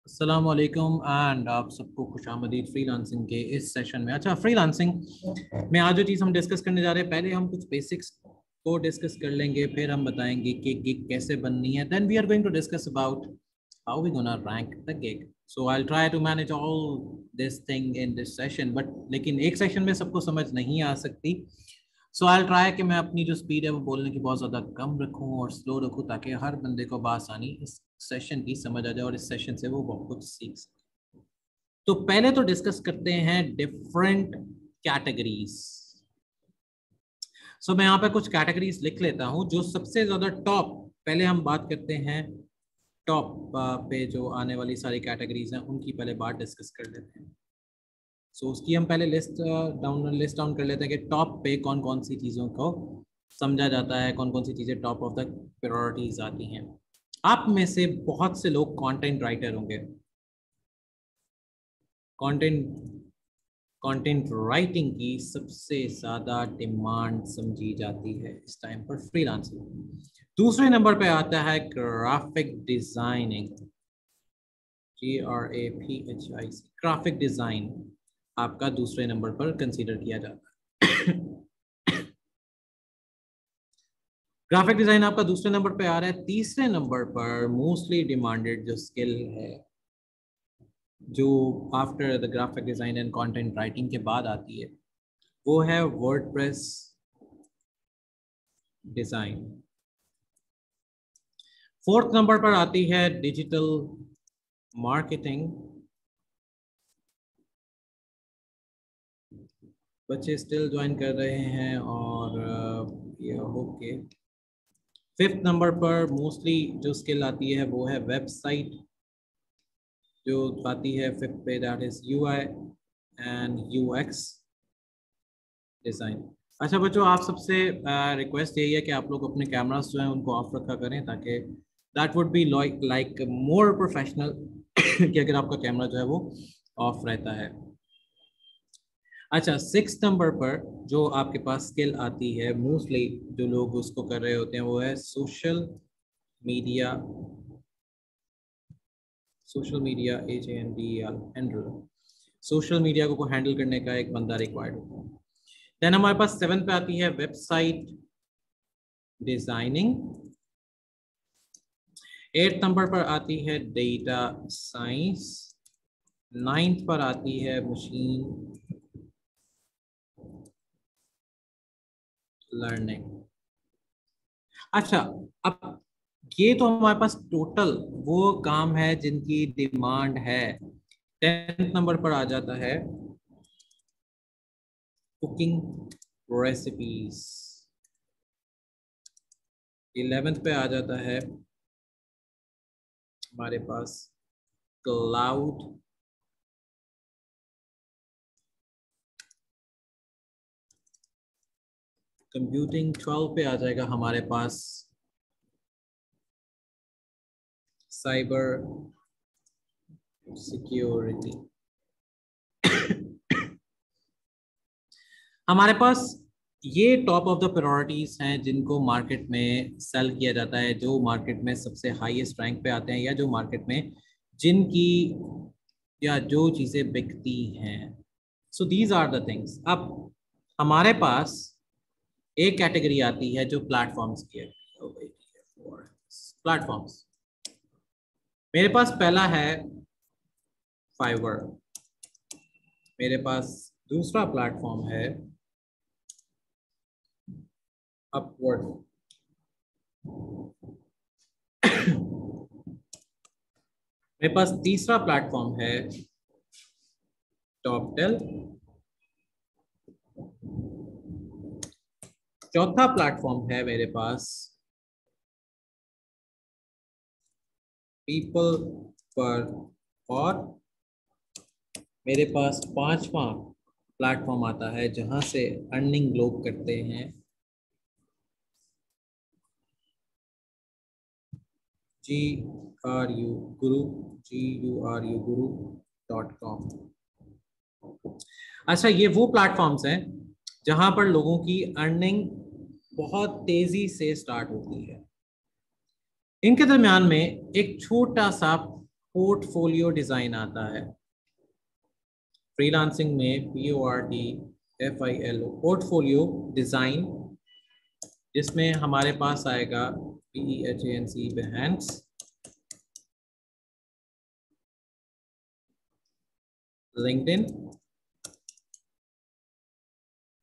अस्सलाम वालेकुम एंड आप सबको खुशामदीद फ्रीलांसिंग के इस सेशन में। अच्छा, फ्रीलांसिंग में आज जो चीज़ हम डिस्कस करने जा रहे हैं, पहले हम कुछ बेसिक्स को डिस्कस कर लेंगे, फिर हम बताएंगे कि गिग कैसे बननी है। Then we are going to discuss about how we gonna rank the gig. So I will try to manage all this thing in this session, but लेकिन एक सेशन में सबको समझ नहीं आ सकती। सो आई विल ट्राई कि मैं अपनी जो स्पीड है वो बोलने की बहुत ज़्यादा कम रखूँ और स्लो रखूँ, ताकि हर बंदे को बआसानी इस सेशन की समझ आ जाए और इस सेशन से वो बहुत कुछ सीख सके। तो पहले तो डिस्कस करते हैं डिफरेंट कैटेगरीज। सो मैं यहाँ पे कुछ कैटेगरीज लिख लेता हूँ जो सबसे ज्यादा टॉप। पहले हम बात करते हैं टॉप पे जो आने वाली सारी कैटेगरीज हैं उनकी पहले बात डिस्कस कर लेते हैं। सो उसकी हम पहले लिस्ट डाउन कर लेते हैं कि टॉप पे कौन कौन सी चीज़ों को समझा जाता है, कौन कौन सी चीज़ें टॉप ऑफ द प्रायोरिटीज आती हैं। आप में से बहुत से लोग कंटेंट राइटर होंगे। कंटेंट कंटेंट राइटिंग की सबसे ज़्यादा डिमांड समझी जाती है इस टाइम पर फ्रीलांसिंग। दूसरे नंबर पे आता है graphic designing, GRAPHIC, graphic design आपका दूसरे नंबर पर कंसीडर किया जाता है। ग्राफिक डिजाइन आपका दूसरे नंबर पे आ रहा है। तीसरे नंबर पर मोस्टली डिमांडेड जो स्किल है, जो after the graphic design and content writing के बाद आती है, वो है वर्डप्रेस डिजाइन। फोर्थ नंबर पर आती है डिजिटल मार्केटिंग। बच्चे स्टिल ज्वाइन कर रहे हैं और ये ओके। फिफ्थ नंबर पर मोस्टली जो स्किल आती है वो है वेबसाइट जो आती है फिफ्थ पे, that is UI and UX design. अच्छा बच्चों, आप सबसे रिक्वेस्ट यही है कि आप लोग अपने कैमरास जो हैं उनको ऑफ रखा करें, ताकि that would be like more professional कि अगर आपका कैमरा जो है वो ऑफ रहता है। अच्छा, सिक्स नंबर पर जो आपके पास स्किल आती है, मोस्टली जो लोग उसको कर रहे होते हैं, वो है media social media handle. Social media को हैंडल करने का एक बंदा रिक्वायर्ड होता है। देन हमारे पास सेवन पे आती है वेबसाइट डिजाइनिंग। एट नंबर पर आती है डेटा साइंस। नाइन्थ पर आती है मशीन लर्निंग। अच्छा, अब ये तो हमारे पास टोटल वो काम है जिनकी डिमांड है। टेंथ नंबर पर आ जाता है कुकिंग रेसिपीज। 11th पे आ जाता है हमारे पास क्लाउड कंप्यूटिंग। 12 पे आ जाएगा हमारे पास साइबर सिक्योरिटी। हमारे पास ये टॉप ऑफ द प्रायोरिटीज हैं जिनको मार्केट में सेल किया जाता है, जो मार्केट में सबसे हाईएस्ट रैंक पे आते हैं, या जो मार्केट में जिनकी या जो चीज़ें बिकती हैं। So these are the things. अब हमारे पास एक कैटेगरी आती है जो प्लेटफॉर्म्स की है। प्लेटफॉर्म्स, मेरे पास पहला है फाइवर। मेरे पास दूसरा प्लेटफॉर्म है अपवर्ड। मेरे पास तीसरा प्लेटफॉर्म है टॉपटेल। चौथा प्लेटफॉर्म है मेरे पास पीपल पर। और मेरे पास पांचवा प्लेटफॉर्म आता है जहां से अर्निंग लोग करते हैं, GURU.com। अच्छा, ये वो प्लेटफॉर्म्स हैं जहां पर लोगों की अर्निंग बहुत तेजी से स्टार्ट होती है। इनके दरमियान में एक छोटा सा पोर्टफोलियो डिजाइन आता है फ्रीलांसिंग में, PORTFILO, पोर्टफोलियो डिजाइन, जिसमें हमारे पास आएगा BEHANC, behance, LinkedIn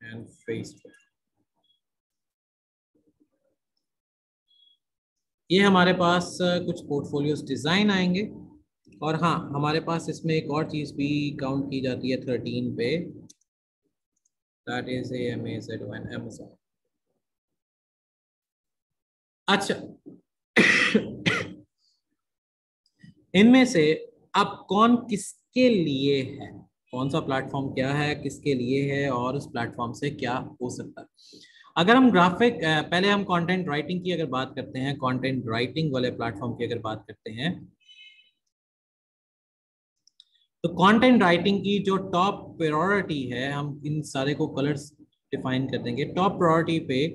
and Facebook। ये हमारे पास कुछ पोर्टफोलियोज डिजाइन आएंगे। और हाँ, हमारे पास इसमें एक और चीज भी काउंट की जाती है 13 पे, दैट इज AMAZON, Amazon। अच्छा, इनमें से अब कौन किसके लिए है, कौन सा प्लेटफॉर्म क्या है, किसके लिए है, और उस प्लेटफॉर्म से क्या हो सकता है। अगर हम ग्राफिक, पहले हम कंटेंट राइटिंग की अगर बात करते हैं, कंटेंट राइटिंग वाले प्लेटफॉर्म की अगर बात करते हैं, तो कंटेंट राइटिंग की जो टॉप प्रायोरिटी है, हम इन सारे को कलर्स डिफाइन कर देंगे। टॉप प्रायोरिटी पे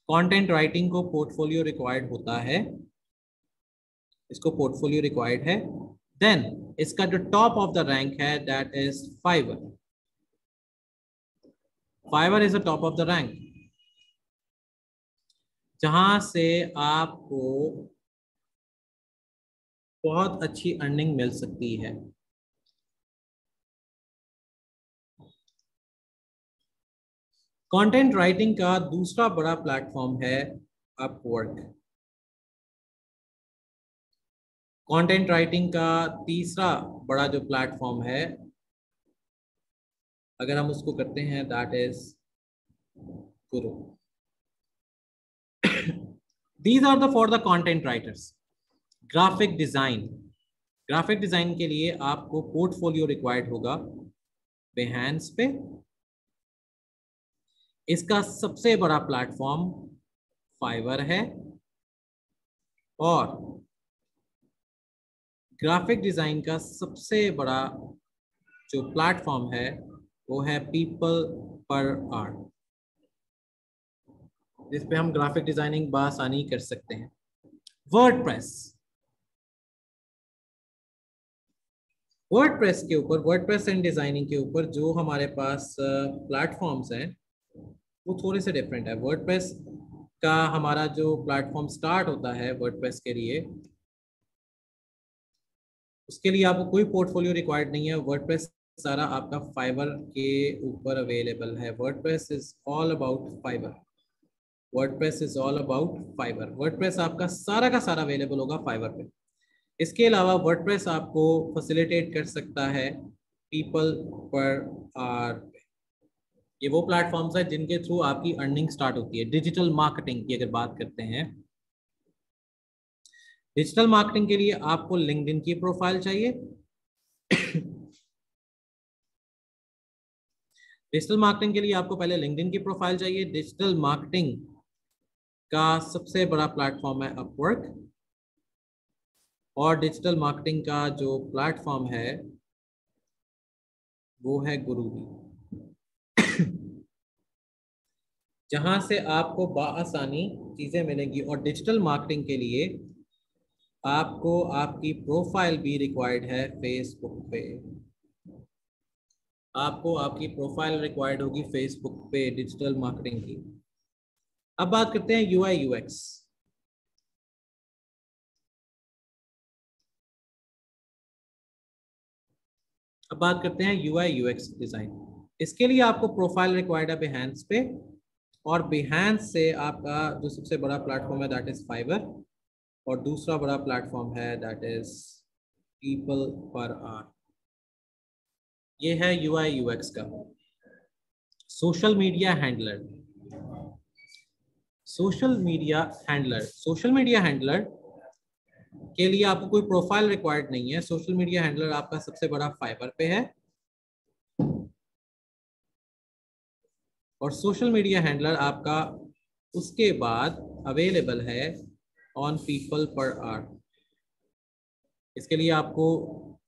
कंटेंट राइटिंग को पोर्टफोलियो रिक्वायर्ड होता है, इसको पोर्टफोलियो रिक्वायर्ड है। देन इसका जो टॉप ऑफ द रैंक है that is Fiverr. Fiverr is the top of the rank, जहां से आपको बहुत अच्छी अर्निंग मिल सकती है। कंटेंट राइटिंग का दूसरा बड़ा प्लेटफॉर्म है अपवर्क। कंटेंट राइटिंग का तीसरा बड़ा जो प्लेटफॉर्म है, अगर हम उसको करते हैं, that is Guru. These are the for the content writers. Graphic design, graphic design के लिए आपको पोर्टफोलियो रिक्वायर्ड होगा behance पे। इसका सबसे बड़ा प्लेटफॉर्म फाइवर है, और ग्राफिक डिजाइन का सबसे बड़ा जो प्लेटफॉर्म है वो है पीपल पर आर्ट, जिस पे हम ग्राफिक डिजाइनिंग बआसानी कर सकते हैं। वर्डप्रेस, वर्डप्रेस के ऊपर, वर्डप्रेस एंड डिजाइनिंग के ऊपर जो हमारे पास प्लेटफॉर्म्स हैं वो थोड़े से डिफरेंट है। वर्डप्रेस का हमारा जो प्लेटफॉर्म स्टार्ट होता है वर्डप्रेस के लिए, उसके लिए आपको कोई पोर्टफोलियो रिक्वायर्ड नहीं है। वर्डप्रेस सारा आपका फाइवर के ऊपर अवेलेबल है। WordPress is all about Fiverr, WordPress is all about Fiverr. WordPress आपका सारा का सारा अवेलेबल होगा फाइवर पे। इसके अलावा वर्डप्रेस आपको फैसिलिटेट कर सकता है पीपल पर आर। ये वो प्लेटफॉर्म्स है जिनके थ्रू आपकी अर्निंग स्टार्ट होती है। डिजिटल मार्केटिंग की अगर बात करते हैं, डिजिटल मार्केटिंग के लिए आपको लिंक्डइन की प्रोफाइल चाहिए। डिजिटल मार्केटिंग के लिए आपको पहले लिंक्डइन की प्रोफाइल चाहिए। डिजिटल मार्केटिंग का सबसे बड़ा प्लेटफॉर्म है अपवर्क, और डिजिटल मार्केटिंग का जो प्लेटफॉर्म है वो है गुरुजी, जहां से आपको बआसानी चीजें मिलेंगी। और डिजिटल मार्केटिंग के लिए आपको आपकी प्रोफाइल भी रिक्वायर्ड है फेसबुक पे। आपको आपकी प्रोफाइल रिक्वायर्ड होगी फेसबुक पे डिजिटल मार्केटिंग की। अब बात करते हैं UI UX। अब बात करते हैं UI UX डिजाइन। इसके लिए आपको प्रोफाइल रिक्वायर्ड है behance पे, और behance से आपका जो सबसे बड़ा प्लेटफॉर्म है दैट इज फाइवर, और दूसरा बड़ा प्लेटफॉर्म है दैट इज पीपल पर आर। ये है UI UX का। Social media handler, social media handler, social media handler के लिए आपको कोई प्रोफाइल रिक्वायर्ड नहीं है। सोशल मीडिया हैंडलर आपका सबसे बड़ा फाइवर पे है, और सोशल मीडिया हैंडलर आपका उसके बाद अवेलेबल है ऑन पीपल पर आर। इसके लिए आपको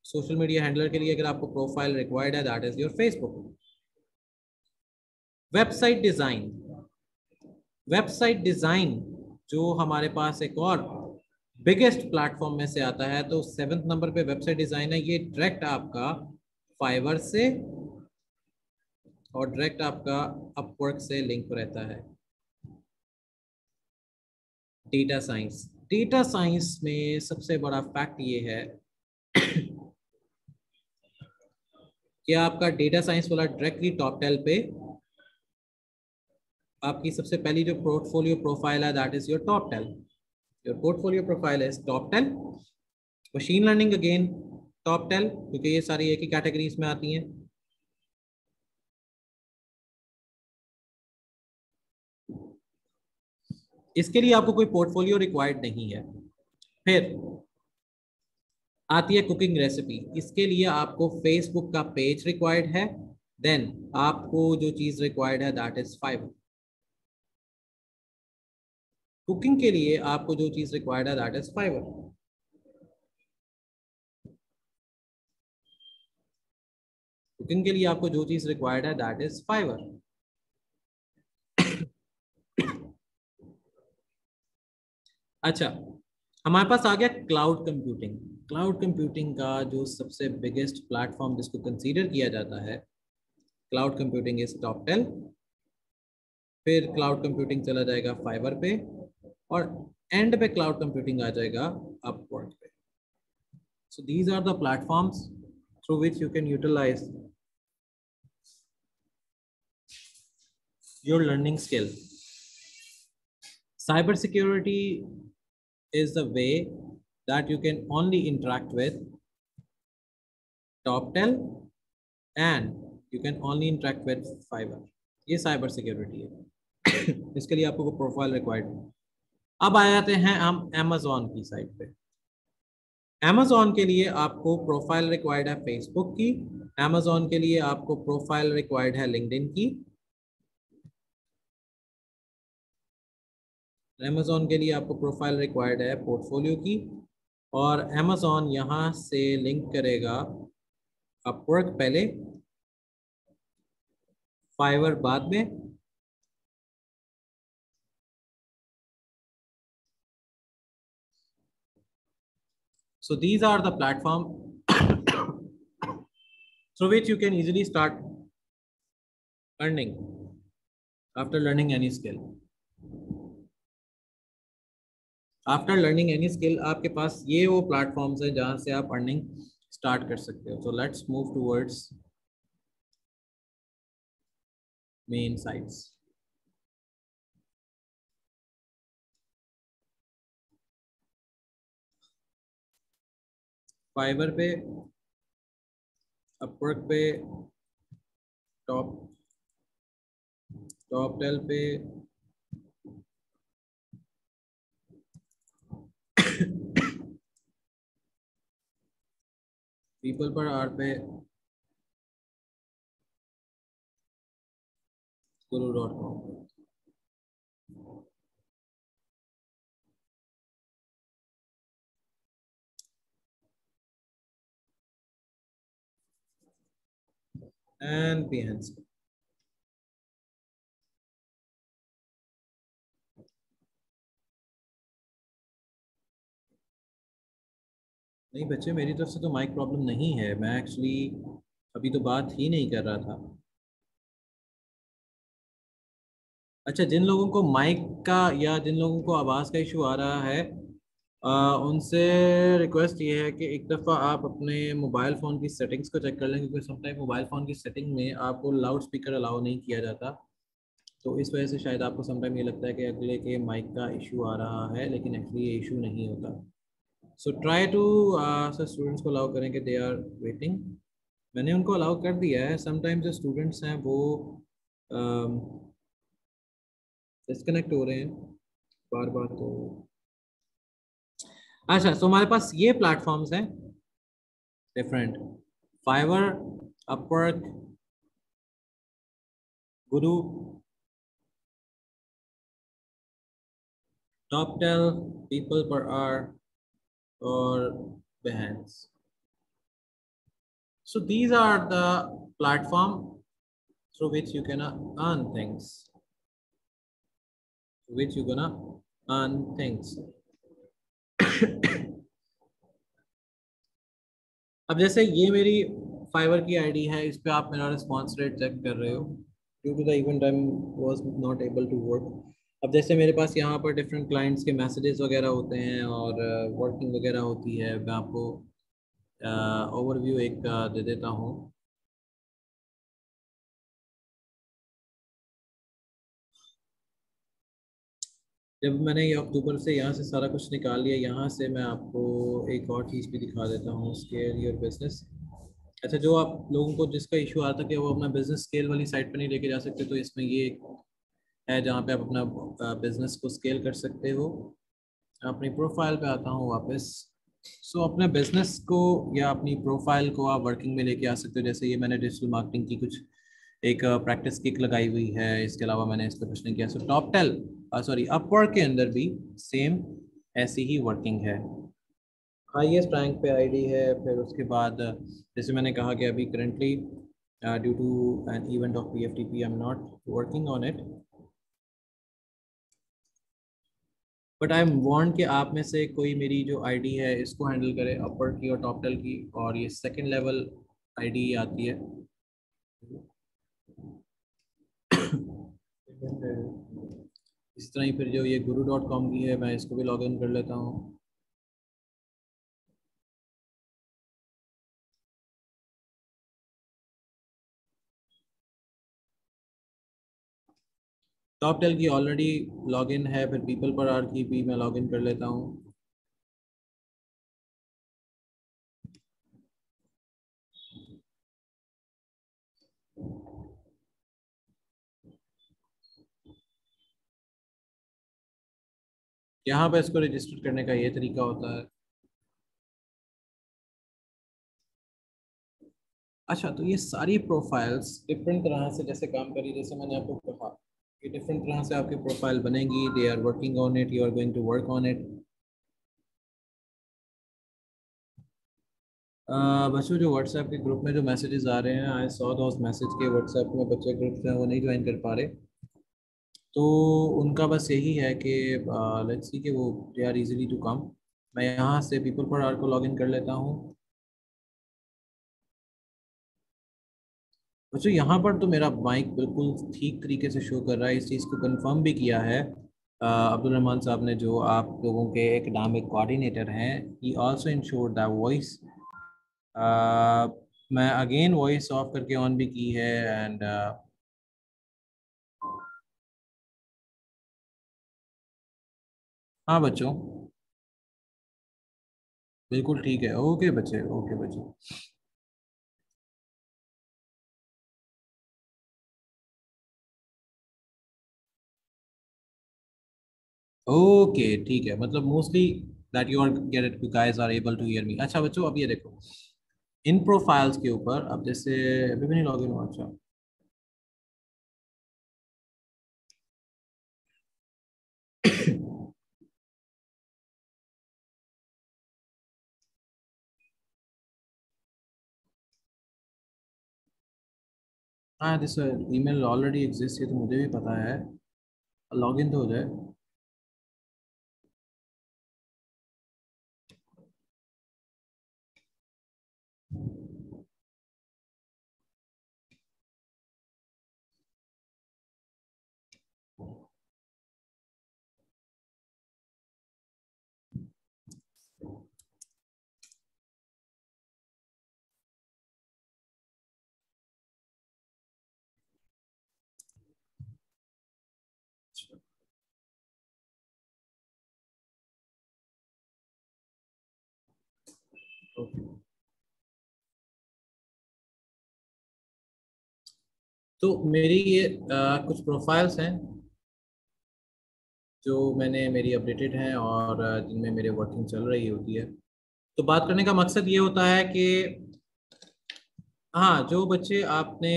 सोशल मीडिया हैंडलर के लिए अगर आपको प्रोफाइल रिक्वायर्ड है that is your Facebook. Website design, website design जो हमारे पास एक और बिगेस्ट प्लेटफॉर्म में से आता है। तो 7th नंबर पे वेबसाइट डिजाइन है, ये डायरेक्ट आपका फाइवर से और डायरेक्ट आपका अपवर्क से लिंक रहता है। डेटा साइंस, डेटा साइंस में सबसे बड़ा फैक्ट ये है कि आपका डेटा साइंस वाला डायरेक्टली टॉप टेल पे आपकी सबसे पहली जो पोर्टफोलियो प्रोफाइल है that is your Toptal. Your portfolio profile is Toptal. Machine learning again Toptal, क्योंकि ये सारी एक ही कैटेगरीज में आती हैं। इसके लिए आपको कोई पोर्टफोलियो रिक्वायर्ड नहीं है। फिर आती है कुकिंग रेसिपी, इसके लिए आपको फेसबुक का पेज रिक्वायर्ड है। देन आपको जो चीज रिक्वायर्ड है दैट इज फाइवर। कुकिंग के लिए आपको जो चीज रिक्वायर्ड है दैट इज फाइवर। कुकिंग के लिए आपको जो चीज रिक्वायर्ड है दैट इज फाइवर। अच्छा, हमारे पास आ गया क्लाउड कंप्यूटिंग। क्लाउड कंप्यूटिंग का जो सबसे बिगेस्ट प्लेटफॉर्म जिसको कंसीडर किया जाता है, cloud computing is Toptal. फिर क्लाउड कंप्यूटिंग चला जाएगा फाइवर पे, और एंड पे क्लाउड कंप्यूटिंग आ जाएगा अपवर्क पे। So these are the platforms through which you can utilise your learning skill. Cyber security is the way that you can only interact with TopTel and you can only interact with Fiverr। ये cyber security है। इसके लिए आपको profile required है। अब आ जाते हैं हम Amazon की साइड पे। Amazon के लिए आपको प्रोफाइल रिक्वायर्ड है फेसबुक की। Amazon के लिए आपको प्रोफाइल रिक्वायर्ड है लिंक्डइन की। Amazon के लिए आपको प्रोफाइल रिक्वायर्ड है पोर्टफोलियो की। और Amazon यहाँ से लिंक करेगा अपवर्क पहले, फाइवर बाद में। So these are the platform through which you can easily start earning after learning any skill। After learning any skill आपके पास ये वो प्लेटफॉर्म्स हैं जहाँ से आप अर्निंग स्टार्ट कर सकते हो। So let's move towards main sites. Fiverr पे, अपवर्क पे, टॉप टेल पे, पीपल पर आर पे, guru.com। And Behance। नहीं बच्चे, मेरी तरफ से तो माइक प्रॉब्लम नहीं है। मैं एक्चुअली अभी तो बात ही नहीं कर रहा था। अच्छा, जिन लोगों को माइक का या जिन लोगों को आवाज़ का इशू आ रहा है, उनसे रिक्वेस्ट ये है कि एक दफ़ा आप अपने मोबाइल फ़ोन की सेटिंग्स को चेक कर लें, क्योंकि समटाइम मोबाइल फ़ोन की सेटिंग में आपको लाउड स्पीकर अलाउ नहीं किया जाता। तो इस वजह से शायद आपको समटाइम ये लगता है कि अगले के माइक का इशू आ रहा है, लेकिन एक्चुअली ये इशू नहीं होता। So try to sir students को अलाउ करें कि दे आर वेटिंग। मैंने उनको अलाउ कर दिया है। समटाइम जो स्टूडेंट्स हैं वो डिस्कनेक्ट हो रहे हैं बार बार। तो अच्छा, तो हमारे पास ये प्लेटफॉर्म्स हैं डिफरेंट: फाइवर, अपवर्क, गुरु, टॉपटेल, पीपल पर आर और Behance। So these are the platform through which you can earn things, through which you're gonna earn things। अब जैसे ये मेरी फाइवर की आईडी है, इस पे आप मेरा रिस्पॉन्स रेट चेक कर रहे हो। Due to the event I was not able to work. अब जैसे मेरे पास यहाँ पर डिफरेंट क्लाइंट्स के मैसेजेस वगैरह होते हैं और वर्किंग वगैरह होती है। मैं आपको ओवरव्यू एक दे देता हूँ। जब मैंने ये अक्टूबर से यहाँ से सारा कुछ निकाल लिया, यहाँ से मैं आपको एक और चीज़ भी दिखा देता हूँ, स्केल योर बिजनेस। अच्छा, जो आप लोगों को जिसका इशू आता है कि वो अपना बिजनेस स्केल वाली साइट पर नहीं लेके जा सकते, तो इसमें ये है जहाँ पे आप अपना बिजनेस को स्केल कर सकते हो। अपनी प्रोफाइल पे आता हूँ वापस। सो अपने बिजनेस को या अपनी प्रोफाइल को आप वर्किंग में लेके आ सकते हो। जैसे ये मैंने डिजिटल मार्केटिंग की कुछ एक प्रैक्टिस किक लगाई हुई है, इसके अलावा मैंने इस पर कुछ नहीं किया। So Toptal sorry Upwork के अंदर भी सेम ऐसी ही वर्किंग है। हाईएस्ट रैंक पे आईडी है। फिर उसके बाद जैसे मैंने कहा कि अभी currently due to an event of PFTP I am not working on it, but I am want कि आप में से कोई मेरी जो आईडी है इसको हैंडल करे, अपर की और टॉप टेल की, और ये सेकंड लेवल आईडी आती है। इस तरह ही फिर जो ये guru.com की है, मैं इसको भी लॉग इन कर लेता हूँ। टॉप टेल की ऑलरेडी लॉग इन है, फिर पीपल पर आर की भी मैं लॉग इन कर लेता हूँ। यहाँ पे इसको रजिस्टर करने का ये तरीका होता है। अच्छा, तो ये सारी प्रोफाइल्स डिफरेंट तरह से जैसे काम करी, जैसे मैंने आपको कहा कि डिफरेंट तरह से आपकी प्रोफाइल बनेगी। They are working on it, you are going to work on it. बच्चों, जो व्हाट्सएप के ग्रुप में जो मैसेजेस आ रहे हैं, आई सॉ दोस मैसेज के व्हाट्सएप में बच्चे ग्रुप्स हैं वो नहीं ज्वाइन कर पा रहे। तो उनका बस यही है कि लेट्स सी कि वो they are easily to come. मैं यहाँ से पीपल पर आर को लॉग इन कर लेता हूँ। बच्चों, यहाँ पर तो मेरा माइक बिल्कुल ठीक तरीके से शो कर रहा है। इस चीज़ को कंफर्म भी किया है अब्दुल रहमान साहब ने, जो आप लोगों के एकेडमिक कोऑर्डिनेटर हैं। ही आल्सो इंश्योर्ड द वॉइस। मैं अगेन वॉइस ऑफ करके ऑन भी की है एंड हाँ बच्चों, बिल्कुल ठीक है। ओके बच्चे, ओके बच्चे। ओके ठीक है, मतलब mostly that you are get you guys are able to hear me. अच्छा बच्चों, अब ये देखो इन प्रोफाइल्स के ऊपर, अब जैसे अभी भी नहीं लॉग इन हुआ। अच्छा, हाँ दिस ईमेल ऑलरेडी एग्जिस्ट, ये तो मुझे भी पता है। लॉग इन तो हो जाए। ओके, तो मेरी ये कुछ प्रोफाइल्स हैं जो मैंने मेरी अपडेटेड हैं और जिनमें मेरे वर्किंग चल रही होती है। तो बात करने का मकसद ये होता है कि हाँ, जो बच्चे आपने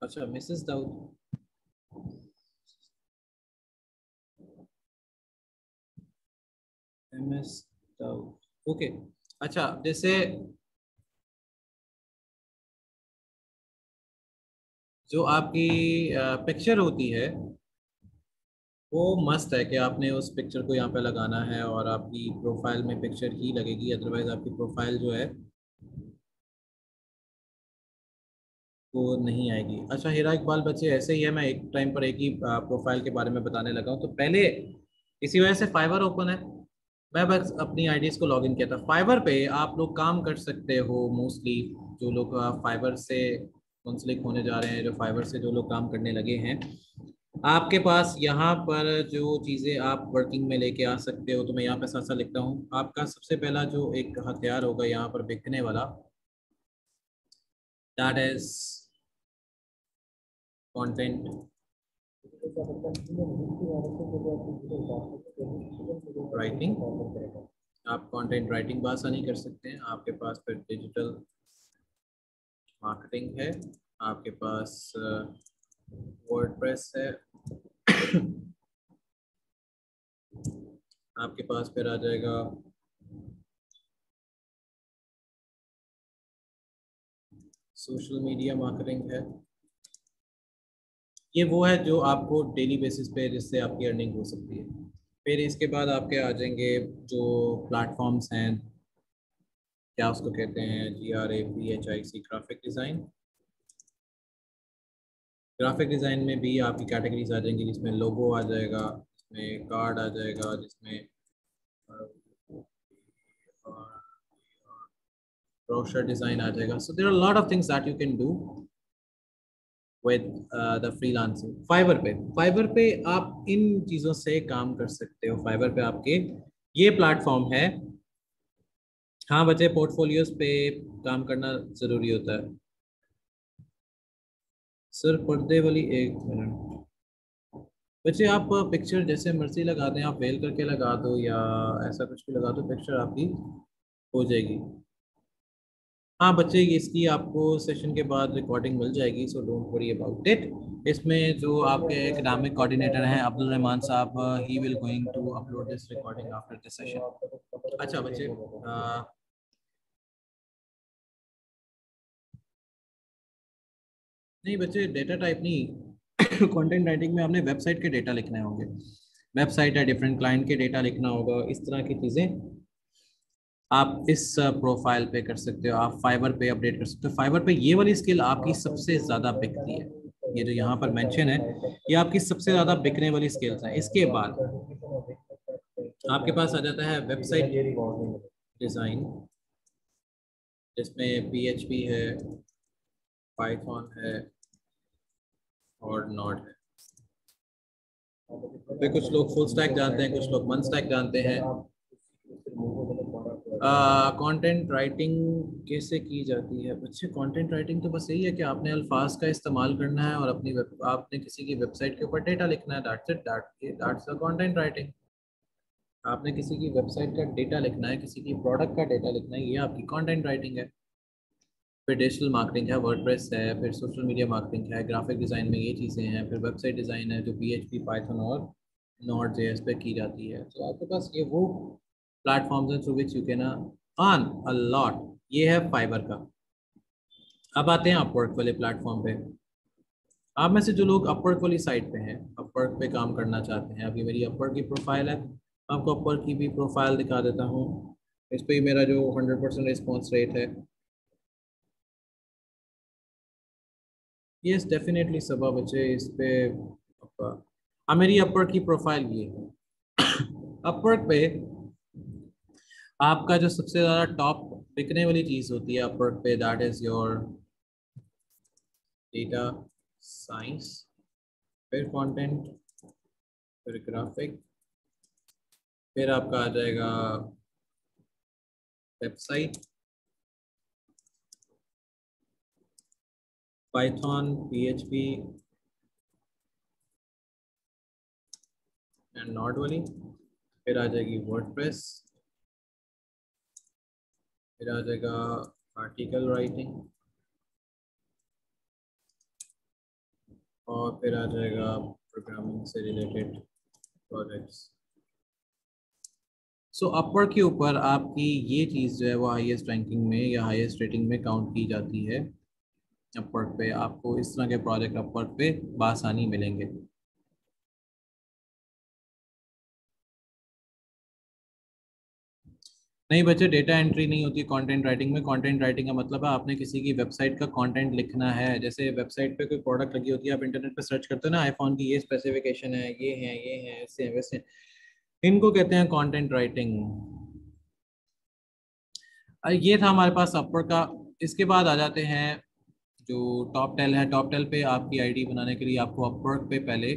अच्छा Mrs Daud, MS Daud, okay. अच्छा, जैसे जो आपकी पिक्चर होती है, वो मस्त है कि आपने उस पिक्चर को यहाँ पे लगाना है और आपकी प्रोफाइल में पिक्चर ही लगेगी, अदरवाइज आपकी प्रोफाइल जो है वो नहीं आएगी। अच्छा हीरा इकबाल बच्चे, ऐसे ही है, मैं एक टाइम पर एक ही प्रोफाइल के बारे में बताने लगा हूँ। तो पहले इसी वजह से फाइवर ओपन है, मैं बस अपनी आईडीज को लॉगिन किया था। फाइवर पे आप लोग काम कर सकते हो मोस्टली, जो लोग फाइवर से मुंसलिक होने जा रहे हैं, जो फाइवर से जो लोग काम करने लगे हैं, आपके पास यहाँ पर जो चीज़ें आप वर्किंग में लेके आ सकते हो, तो मैं यहाँ पे साथ साथ लिखता हूँ। आपका सबसे पहला जो एक हथियार होगा यहाँ पर बिकने वाला, दैट इज कंटेंट राइटिंग। आप कंटेंट राइटिंग बासानी कर सकते हैं। आपके पास फिर डिजिटल मार्केटिंग है, आपके पास वर्डप्रेस है, आपके पास फिर आ जाएगा सोशल मीडिया मार्केटिंग है। ये वो है जो आपको डेली बेसिस पे जिससे आपकी अर्निंग हो सकती है। फिर इसके बाद आपके आ जाएंगे जो प्लेटफॉर्म्स हैं, क्या उसको कहते हैं, GRAPHIC, graphic design. Graphic design में भी आपकी कैटेगरीज आ जाएंगी, जिसमें लोगो आ जाएगा, जिसमें कार्ड आ जाएगा, जिसमें ब्रोशर डिज़ाइन आ जाएगा। So there are lot of things that you can do with the freelancing. Fiverr पे आप इन चीज़ों से काम कर सकते हो। फाइवर पे आपके ये प्लेटफॉर्म है। हाँ बच्चे, पोर्टफोलियोज पे काम करना ज़रूरी होता है। सर पर्दे वाली, एक मिनट बच्चे, आप पिक्चर जैसे मर्जी लगा दें, आप वेल करके लगा दो या ऐसा कुछ भी लगा दो, पिक्चर आपकी हो जाएगी। हाँ बच्चे, इसकी आपको सेशन के बाद रिकॉर्डिंग मिल जाएगी, so don't worry about it. इसमें जो आपके एकेडमिक कोऑर्डिनेटर हैं अब्दुल रहमान साहब, he will going to upload this recording after this session. अच्छा बच्चे, नहीं बच्चे, डेटा टाइप नहीं। कंटेंट राइटिंग में आपने वेबसाइट के डेटा लिखने होंगे, वेबसाइट है, डिफरेंट क्लाइंट के डेटा लिखना होगा, इस तरह की चीज़ें आप इस प्रोफाइल पे कर सकते हो। आप फाइवर पे अपडेट कर सकते हो। फाइवर पे ये वाली स्किल आपकी सबसे ज़्यादा बिकती है, ये जो यहाँ पर मेंशन है, ये आपकी सबसे ज़्यादा बिकने वाली स्किल्स हैं। इसके बाद आपके पास आ जाता है वेबसाइट डिज़ाइन, जिसमें PHP है, पाइथन है और नॉट है। पे कुछ लोग फुल स्टैक जानते हैं, कुछ लोग वन स्टैक जानते हैं। कंटेंट राइटिंग कैसे की जाती है बच्चे? कंटेंट राइटिंग तो बस यही है कि आपने अल्फाज का इस्तेमाल करना है और आपने किसी की वेबसाइट के ऊपर डेटा लिखना है, that's it, that's the content writing. आपने किसी की वेबसाइट का डेटा लिखना है, किसी की प्रोडक्ट का डेटा लिखना है, ये आपकी कंटेंट राइटिंग है। फिर डिजिटल मार्केटिंग है, वर्डप्रेस है, फिर सोशल मीडिया मार्केटिंग है, ग्राफिक डिज़ाइन में ये चीज़ें हैं, फिर वेबसाइट डिज़ाइन है जो PHP, पाइथन और नॉट JS पे की जाती है। तो आपके पास ये वो प्लेटफॉर्म्स हैं through which you can earn a lot. ये है फाइबर का। अब आते हैं अपवर्क वाले प्लेटफॉर्म पे। आप में से जो लोग अपवर्क वाली साइट पे हैं, अपवर्क पे काम करना चाहते हैं, अभी मेरी अपवर्क की प्रोफाइल है, आपको अपवर्क की भी प्रोफाइल दिखा देता हूँ। इस पे ही मेरा जो 100% रिस्पॉन्स रेट है। यस डेफिनेटली सबा बच्चे, इस पे हाँ, मेरी अपवर्क की प्रोफाइल ये है। अपवर्क पे आपका जो सबसे ज़्यादा टॉप बिकने वाली चीज़ होती है अपवर्क पे, that is your data science, फिर कंटेंट, फिर ग्राफिक, फिर आपका आ जाएगा website, Python, PHP and not वाली, फिर आ जाएगी वर्डप्रेस, फिर आ जाएगा आर्टिकल राइटिंग, और फिर आ जाएगा प्रोग्रामिंग से रिलेटेड प्रोजेक्ट्स। सो अपवर्क के ऊपर आपकी ये चीज़ जो है वो हाईएस्ट रैंकिंग में या हाईएस्ट रेटिंग में काउंट की जाती है। अपवर्क पे आपको इस तरह के प्रोजेक्ट अपवर्क पे बासानी मिलेंगे। नहीं बच्चे, डेटा एंट्री नहीं होती कंटेंट राइटिंग में। कंटेंट राइटिंग का मतलब है आपने किसी की वेबसाइट का कंटेंट लिखना है। जैसे वेबसाइट पे कोई प्रोडक्ट लगी होती है, आप इंटरनेट पे सर्च करते हो ना, आईफोन की ये स्पेसिफिकेशन है, ये है, ऐसे हैं वैसे हैं, इनको कहते हैं कंटेंट राइटिंग। ये था हमारे पास अपवर्क का। इसके बाद आ जाते हैं जो टॉप टेल है। टॉप टेल पे आपकी आईडी बनाने के लिए आपको अपवर्क पे पहले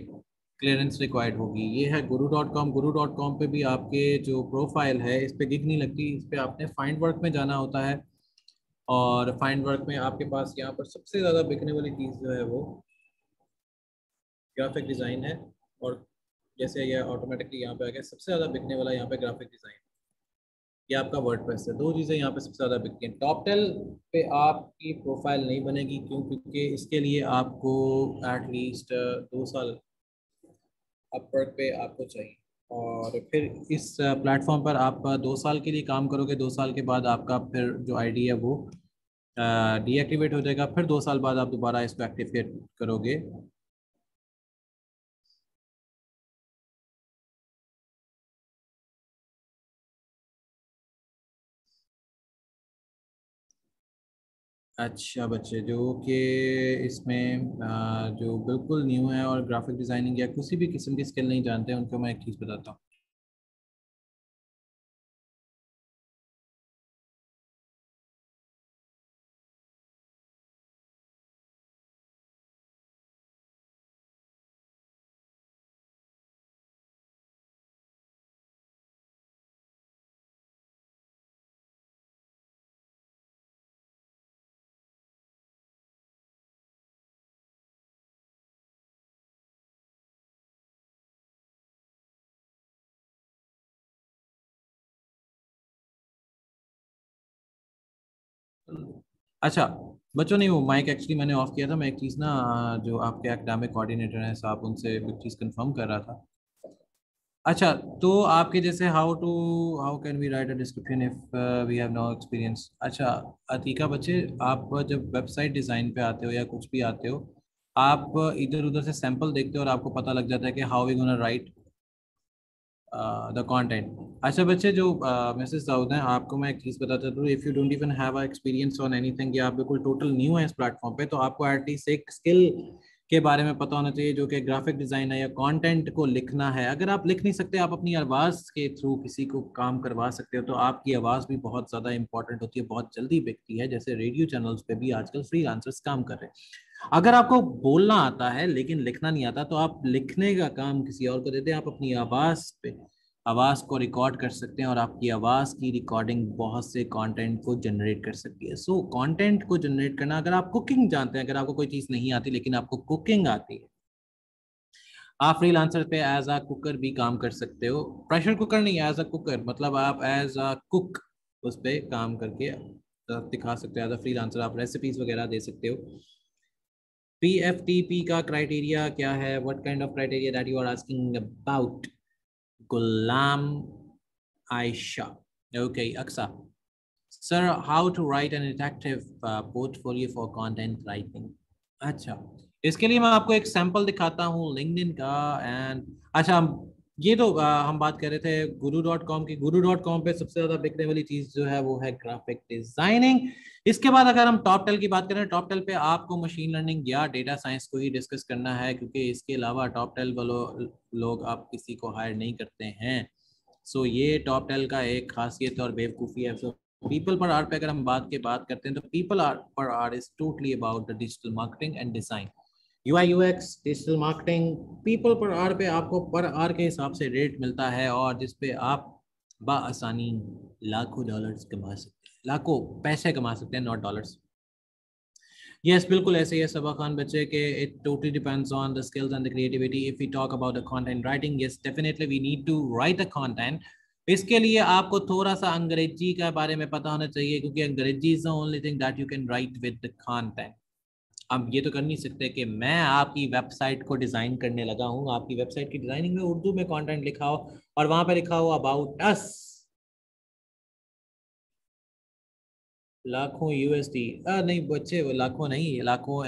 क्लियरेंस रिक्वायर्ड होगी। ये है गुरु डॉट कॉम। गुरु डॉट कॉम पे भी आपके जो प्रोफाइल है इस पे गिग नहीं लगती, इस पे आपने फाइंड वर्क में जाना होता है। और फाइंड वर्क में आपके पास यहाँ पर सबसे ज़्यादा बिकने वाली चीज़ जो है वो ग्राफिक डिज़ाइन है। और जैसे ये ऑटोमेटिकली यहाँ पे आ गया, सबसे ज़्यादा बिकने वाला यहाँ पे ग्राफिक डिज़ाइन, ये आपका वर्डप्रेस है। दो चीज़ें यहाँ पे सबसे ज़्यादा बिकती हैं। टॉप टेल पे आपकी प्रोफाइल नहीं बनेगी, क्यों? क्योंकि इसके लिए आपको एटलीस्ट 2 साल अपवर्क पे आपको चाहिए। और फिर इस प्लेटफॉर्म पर आप 2 साल के लिए काम करोगे। 2 साल के बाद आपका फिर जो आईडी है वो डीएक्टिवेट हो जाएगा। फिर 2 साल बाद आप दोबारा इसको एक्टिवेट करोगे। अच्छा बच्चे, जो कि इसमें जो बिल्कुल न्यू है और ग्राफिक डिज़ाइनिंग या किसी भी किस्म की स्किल नहीं जानते हैं, उनको मैं एक चीज़ बताता हूँ। अच्छा बच्चों, नहीं वो माइक एक्चुअली मैंने ऑफ किया था। मैं एक चीज़ ना जो आपके एकेडमिक कोऑर्डिनेटर हैं साहब, उनसे एक चीज़ कंफर्म कर रहा था। अच्छा, तो आपके जैसे how can we write a description if we have no experience. अच्छा अतीका बच्चे, आप जब वेबसाइट डिज़ाइन पे आते हो या कुछ भी आते हो, आप इधर उधर से सैंपल देखते हो और आपको पता लग जाता है कि how we gonna write the content. अच्छा बच्चे, जो मिसेस दाऊद हैं, आपको मैं एक चीज़ बताता दूँ, if you don't even have a experience on anything, या आप बिल्कुल टोटल न्यू है इस प्लेटफॉर्म पे, तो आपको एटलीस्ट एक स्किल के बारे में पता होना चाहिए, जो कि ग्राफिक डिज़ाइन है या कंटेंट को लिखना है। अगर आप लिख नहीं सकते, आप अपनी आवाज़ के थ्रू किसी को काम करवा सकते हो, तो आपकी आवाज़ भी बहुत ज़्यादा इंपॉर्टेंट होती है, बहुत जल्दी बिकती है। जैसे रेडियो चैनल्स पे भी आजकल फ्रीलांसर्स काम कर रहे हैं। अगर आपको बोलना आता है लेकिन लिखना नहीं आता, तो आप लिखने का काम किसी और को दे दें। आप अपनी आवाज़ पे आवाज़ को रिकॉर्ड कर सकते हैं और आपकी आवाज़ की रिकॉर्डिंग बहुत से कंटेंट को जनरेट कर सकती है। सो कंटेंट को जनरेट करना, अगर आप कुकिंग जानते हैं, अगर आपको कोई चीज़ नहीं आती लेकिन आपको कुकिंग आती है, आप फ्रीलांसर पे एज अ कुकर भी काम कर सकते हो। प्रेशर कुकर नहीं, एज अ कुकर, मतलब आप एज अ कुक उस पर काम करके दिखा सकते हो। एज अ फ्रीलांसर आप रेसिपीज वगैरह दे सकते हो। PFTP का क्राइटेरिया क्या है? What kind of criteria that you are asking about? Ghulam Ayesha. Okay, Aksa. Sir, how to write an attractive portfolio for content writing? अच्छा, इसके लिए मैं आपको एक सैंपल दिखाता हूँ लिंक्डइन का। एंड अच्छा, ये तो हम बात कर रहे थे गुरु डॉट कॉम की। गुरु डॉट कॉम पे सबसे ज़्यादा बिकने वाली चीज़ जो है वो है ग्राफिक डिज़ाइनिंग। इसके बाद अगर हम टॉप टेल की बात करें, टॉप टेल पे आपको मशीन लर्निंग या डेटा साइंस को ही डिस्कस करना है, क्योंकि इसके अलावा टॉप टेल वालों लोग आप किसी को हायर नहीं करते हैं। सो ये टॉप टेल का एक खासियत और बेवकूफ़ी है। सो पीपल पर आर पे अगर हम बात करते हैं, तो PeoplePerHour is totally about the digital marketing and design, UI UX, digital marketing. PeoplePerHour पे आपको पर आर के हिसाब से रेट मिलता है, और जिसपे आप बाआसानी लाखों डॉलर्स कमा सकते हैं, लाखों पैसे कमा सकते हैं, नॉट डॉलर्स। Yes, बिल्कुल ऐसे ही है सबा खान बच्चे के। It totally depends on the skills and the creativity. If we talk about the content writing, yes, definitely we need to write the content. इसके लिए आपको थोड़ा सा अंग्रेजी के बारे में पता होना चाहिए, क्योंकि अंग्रेजी is the only thing that you can write with the content. अब ये तो कर नहीं सकते कि मैं आपकी वेबसाइट को डिजाइन करने लगा हूँ, आपकी वेबसाइट की डिजाइनिंग में उर्दू में कंटेंट लिखा हो और वहां पर लिखा हो अबाउट अस, लाखों USD। नहीं बच्चे, वो लाखों नहीं, लाखों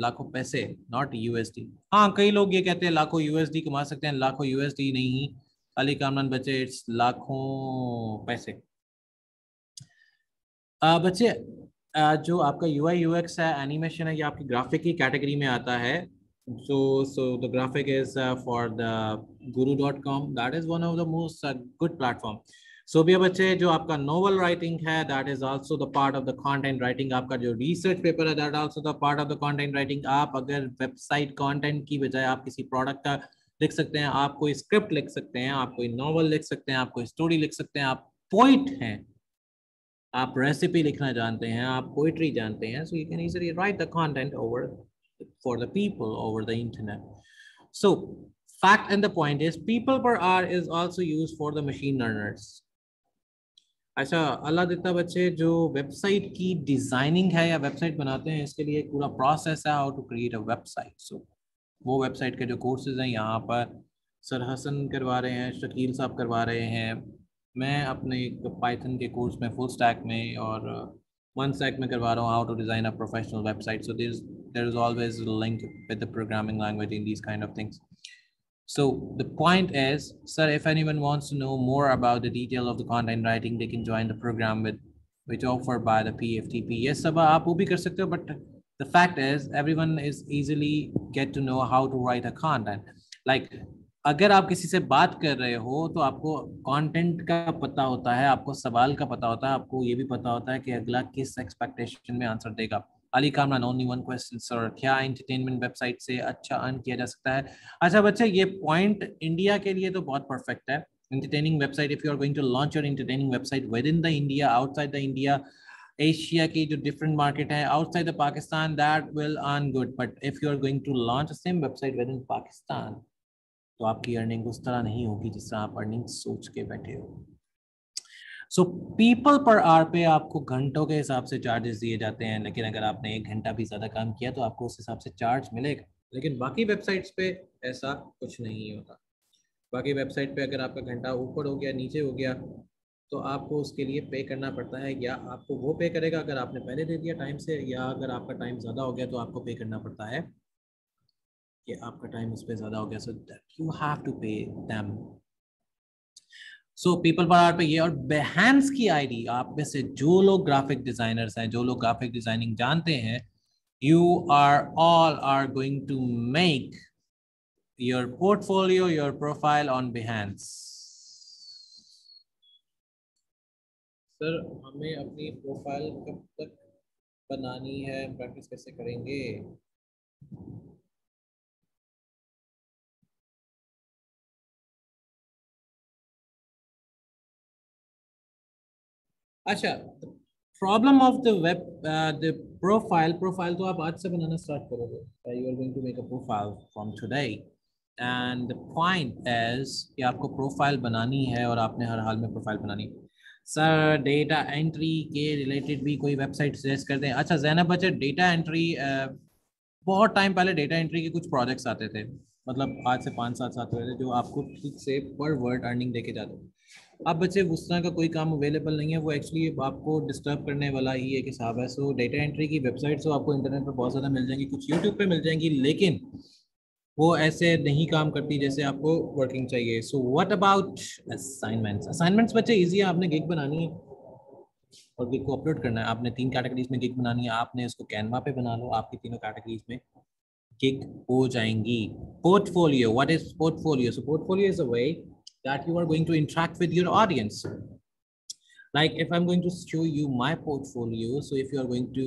लाखों पैसे, नॉट USD। हाँ, कई लोग ये कहते हैं लाखों USD कमा सकते हैं, लाखों USD नहीं। अली कामरान बच्चे, इट्स लाखों पैसे। बच्चे जो आपका UI UX है, एनिमेशन है, ये आपकी ग्राफिक की कैटेगरी में आता है. So the graphic is for the guru.com. That is one of the most good platform. So भैया बच्चे, जो आपका नोवेल राइटिंग है, that is also the part of the content writing. आपका जो रिसर्च पेपर है, that also the part of the content writing. आप अगर वेबसाइट कंटेंट की बजाय आप किसी प्रोडक्ट का लिख सकते हैं, आप कोई स्क्रिप्ट लिख सकते हैं, आप कोई नॉवल लिख सकते हैं, आप कोई स्टोरी लिख सकते हैं, आप पोइट हैं, आप रेसिपी लिखना जानते हैं, आप पोइट्री जानते हैं, so you can easily write the content over for the people over the internet. So fact and the point is people per hour is also used for the machine learners. अच्छा, अल्लाह देता बच्चे, जो website की designing है या website बनाते हैं, इसके लिए एक पूरा प्रोसेस है how to create a website. So वो वेबसाइट के जो कोर्सेज हैं यहाँ पर सर हसन करवा रहे हैं, शकील साहब करवा रहे हैं, मैं अपने एक पाइथन के कोर्स में फुल स्टैक में और वन स्टैक में करवा रहा हूँ how to design a professional website. So there is always link with the programming language in these kind of things. So the point is, sir, if anyone wants to know more about the detail of the content writing, they can join the program which offered by the PFTP. Yes, Sabah, आप वो भी कर सकते हो, but the fact is, everyone is easily get to know how to write a content. Like, अगर आप किसी से बात कर रहे हो तो आपको कंटेंट का पता होता है, आपको सवाल का पता होता है, आपको ये भी पता होता है कि अगला किस एक्सपेक्टेशन में आंसर देगा. Ali Kamran, only one question sir, क्या एंटरटेनमेंट वेबसाइट से अच्छा अर्न किया जा सकता है? अच्छा बच्चे, ये पॉइंट इंडिया के लिए तो बहुत परफेक्ट है. Entertaining website, if you are going to launch your entertaining website within the India, outside the India, Asia की जो डिफरेंट मार्केट है outside the Pakistan, that will earn good. But if you are going to launch same website within Pakistan, तो आपकी earning उस तरह नहीं होगी जिस तरह आप अर्निंग सोच के बैठे हो. सो पीपल पर आवर पे आपको घंटों के हिसाब से चार्जेस दिए जाते हैं, लेकिन अगर आपने 1 घंटा भी ज़्यादा काम किया तो आपको उस हिसाब से चार्ज मिलेगा. लेकिन बाकी वेबसाइट्स पे ऐसा कुछ नहीं होता. बाकी वेबसाइट पे अगर आपका घंटा ऊपर हो गया, नीचे हो गया, तो आपको उसके लिए पे करना पड़ता है, या आपको वो पे करेगा अगर आपने पहले दे दिया टाइम से, या अगर आपका टाइम ज़्यादा हो गया तो आपको पे करना पड़ता है कि आपका टाइम उस पर ज़्यादा हो गया. So that you have to pay them. So PeoplePerHour पे ये. और behance की आईडी, आप में से जो लोग ग्राफिक डिजाइनर्स हैं, जो लोग ग्राफिक डिजाइनिंग जानते हैं, you are all are going to make your portfolio, your profile on Behance. Sir, हमें अपनी प्रोफाइल कब तक बनानी है, प्रैक्टिस कैसे करेंगे? अच्छा, problem of the web, the profile तो आप आज से बनाना स्टार्ट करोगे. You are going to make a profile from today, and the point is कि आपको प्रोफाइल बनानी है और आपने हर हाल में प्रोफाइल बनानी है. सर, डेटा एंट्री के रिलेटेड भी कोई वेबसाइट सजेस्ट कर दें. अच्छा जैनब बच्चे, डेटा एंट्री, बहुत टाइम पहले डेटा एंट्री के कुछ प्रोजेक्ट्स आते थे, मतलब आज से 5-7 साल पहले, जो आपको ठीक से पर वर्ड अर्निंग देके जाते थे. अब बच्चे उस तरह का कोई काम अवेलेबल नहीं है, वो एक्चुअली आपको डिस्टर्ब करने वाला ही एक हिसाब है. सो डेटा एंट्री की वेबसाइट तो आपको इंटरनेट पर बहुत ज़्यादा मिल जाएंगी, कुछ यूट्यूब पे मिल जाएंगी, लेकिन वो ऐसे नहीं काम करती जैसे आपको वर्किंग चाहिए. So what about assignments? Assignments बच्चे ईजी है. आपने गिग बनानी है और गिग को अपलोड करना है. आपने 3 कैटेगरीज में गिग बनानी है, आपने इसको कैनवा पे बना लो, आपकी तीनों कैटेगरीज में गिग हो जाएंगी. Portfolio, what is portfolio? So portfolio is a way that you are going to interact with your audience. Like if I'm going to show you my portfolio, so if you are going to,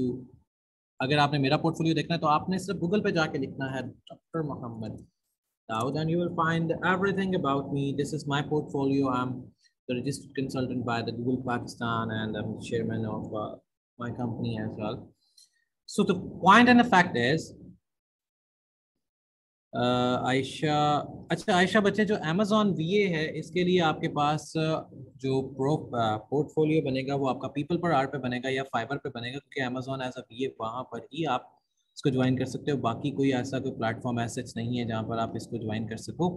अगर आपने मेरा portfolio देखना है तो आपने सिर्फ Google पे जाके लिखना है doctor Mohammad Daud, and you will find everything about me. This is my portfolio. I'm the registered consultant by the Google Pakistan, and I'm chairman of my company as well. So the point and the fact is, Ayesha, अच्छा आयशा बच्चे, जो Amazon वीए है, इसके लिए आपके पास जो portfolio बनेगा वो आपका पीपल पर आर पे बनेगा या फाइबर पे बनेगा, क्योंकि अमेजोन एज अ वीए वहाँ पर ही आप इसको ज्वाइन कर सकते हो. बाकी कोई ऐसा कोई प्लेटफॉर्म ऐसा नहीं है जहाँ पर आप इसको ज्वाइन कर सको.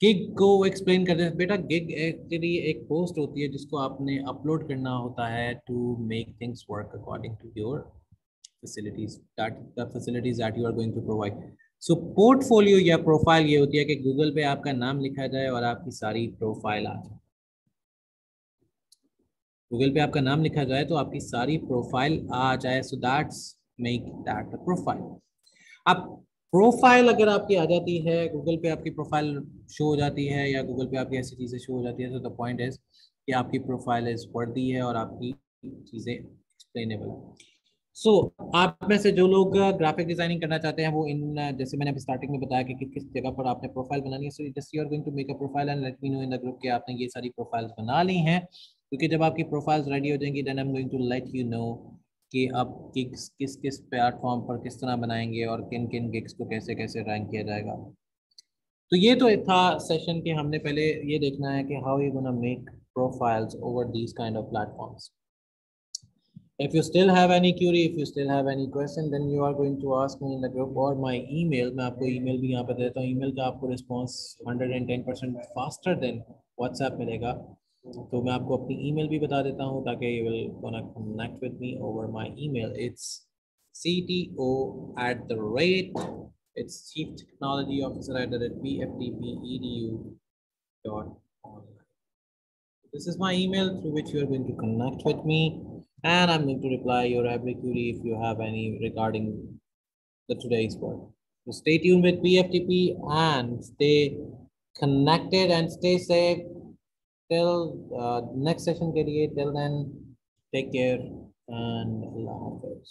गिग को एक्सप्लेन करते हैं बेटा. गिग एक्चुअली एक पोस्ट होती है जिसको आपने अपलोड करना होता है to make things work according to your facilities, that the facilities that you are going to provide. So portfolio या प्रोफाइल ये होती है कि गूगल पे आपका नाम लिखा जाए और आपकी सारी प्रोफाइल आ जाए. गूगल पे आपका नाम लिखा जाए तो आपकी सारी प्रोफाइल आ जाए, so that's make that a profile. अब प्रोफाइल अगर आपकी आ जाती है, गूगल पे आपकी प्रोफाइल शो हो जाती है या गूगल पे आपकी ऐसी चीज़ें शो हो जाती है, तो द पॉइंट इज कि आपकी प्रोफाइल इज वर्दी है और आपकी चीज़ें एक्सप्लेनेबल है। सो आप में से जो लोग ग्राफिक डिजाइनिंग करना चाहते हैं वो इन जैसे मैंने अभी स्टार्टिंग में बताया कि किस जगह पर आपने प्रोफाइल बनानी है, so just you are going to make a profile and let me know in the group कि आपने ये सारी प्रोफाइल्स बना ली हैं, क्योंकि जब आपकी प्रोफाइल्स रेडी हो जाएंगी then I am going to let you know कि आप किस किस किस प्लेटफॉर्म पर किस तरह बनाएंगे और किन किन गिग्स को कैसे कैसे रैंक किया जाएगा। तो ये तो था सेशन कि हमने पहले ये देखना है कि how you gonna make profiles over these kind of platforms. If you still have any query, if you still have any question, then you are going to ask me in the group or my email. मैं आपको email भी यहाँ पे देता हूँ, email का आपको response 110% faster than WhatsApp मिलेगा। तो मैं आपको अपनी email भी बता देता हूँ ताकि you will gonna connect with me over my email. It's CTO@, it's Chief Technology Officer @bftpedu.online. This is my email through which you are going to connect with me, and I'm going to reply your every query if you have any regarding the today's work. So stay tuned with BFTP and stay connected and stay safe till next session. Till then, take care and Allah Hafiz.